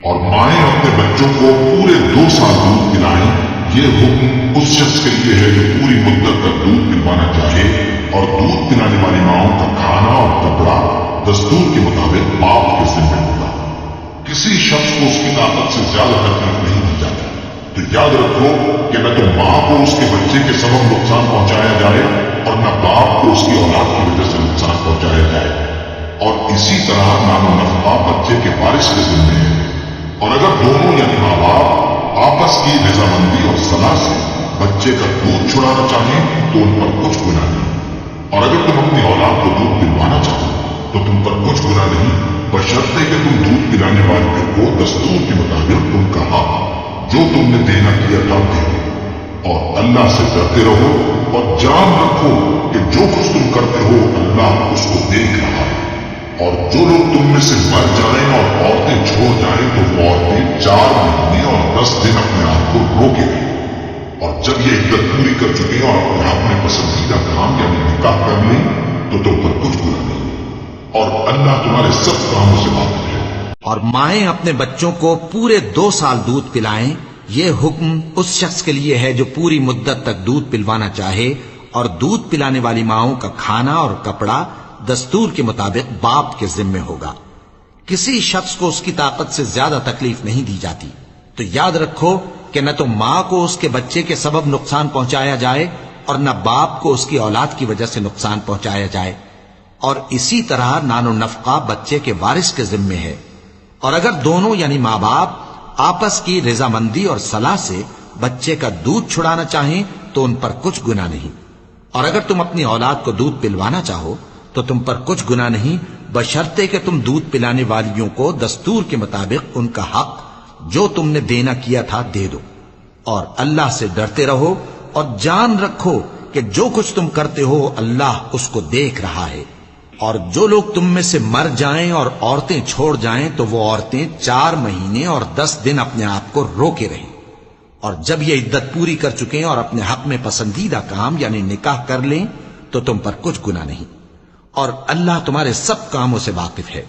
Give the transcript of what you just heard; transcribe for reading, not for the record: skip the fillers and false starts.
اور مائیں اپنے بچوں کو پورے 2 سال دودھ پلائیں، یہ حکم اس شخص کے لیے ہے جو پوری مدت تک دودھ پلوانا چاہے، اور دودھ پلانے والی ماؤں کا کھانا اور کپڑا دستور کے مطابق باپ کے ذمہ ہوگا۔ کسی شخص کو اس کی طاقت سے زیادہ تکلیف نہیں دی جاتی، تو یاد رکھو کہ نہ تو ماں کو اس کے بچے کے سبب نقصان پہنچایا جائے اور نہ باپ کو اس کی اولاد کی وجہ سے نقصان پہنچایا جائے، اور اسی طرح نام و نفقہ بچے کے وارث کے ذمہ ہے۔ اور اگر دونوں یعنی ماں باپ آپس کی رضامندی اور صلاح سے بچے کا دودھ چھڑانا چاہیں تو ان پر کچھ گناہ نہیں، اور اگر تم اپنی اولاد کو دودھ پلوانا چاہو تو تم پر کچھ گناہ نہیں، بشرطے کہ تم دودھ پلانے والے کو دستور کے مطابق ان کا حق جو تم نے دینا کیا تھا دے دو، اور اللہ سے ڈرتے رہو، اور جان رکھو کہ جو کچھ تم کرتے ہو اللہ اس کو دیکھ رہا ہے۔ اور جو لوگ تم میں سے مر جائیں اور عورتیں چھوڑ جائیں تو وہ عورتیں 4 مہینے اور 10 دن اپنے آپ کو روکے رہیں، اور جب یہ عدت پوری کر چکے اور اپنے آپ میں پسندیدہ کام یعنی نکاح کر لیں تو تم پر کچھ گناہ نہیں، اور اللہ تمہارے سب کاموں سے واقف ہے۔ اور مائیں اپنے بچوں کو پورے 2 سال دودھ پلائیں، یہ حکم اس شخص کے لیے ہے جو پوری مدت تک دودھ پلوانا چاہے، اور دودھ پلانے والی ماؤں کا کھانا اور کپڑا دستور کے مطابق باپ کے ذمے ہوگا۔ کسی شخص کو اس کی طاقت سے زیادہ تکلیف نہیں دی جاتی، تو یاد رکھو کہ نہ تو ماں کو اس کے بچے کے سبب نقصان پہنچایا جائے اور نہ باپ کو اس کی اولاد کی وجہ سے نقصان پہنچایا جائے، اور اسی طرح نان و نفقہ بچے کے وارث کے ذمے ہے۔ اور اگر دونوں یعنی ماں باپ آپس کی رضامندی اور صلاح سے بچے کا دودھ چھڑانا چاہیں تو ان پر کچھ گناہ نہیں، اور اگر تم اپنی اولاد کو دودھ پلوانا چاہو تو تم پر کچھ گناہ نہیں، بشرطے کہ تم دودھ پلانے والیوں کو دستور کے مطابق ان کا حق جو تم نے دینا کیا تھا دے دو، اور اللہ سے ڈرتے رہو، اور جان رکھو کہ جو کچھ تم کرتے ہو اللہ اس کو دیکھ رہا ہے۔ اور جو لوگ تم میں سے مر جائیں اور عورتیں چھوڑ جائیں تو وہ عورتیں 4 مہینے اور 10 دن اپنے آپ کو روکے رہیں، اور جب یہ عدت پوری کر چکیں اور اپنے حق میں پسندیدہ کام یعنی نکاح کر لیں تو تم پر کچھ گناہ نہیں، اور اللہ تمہارے سب کاموں سے واقف ہے۔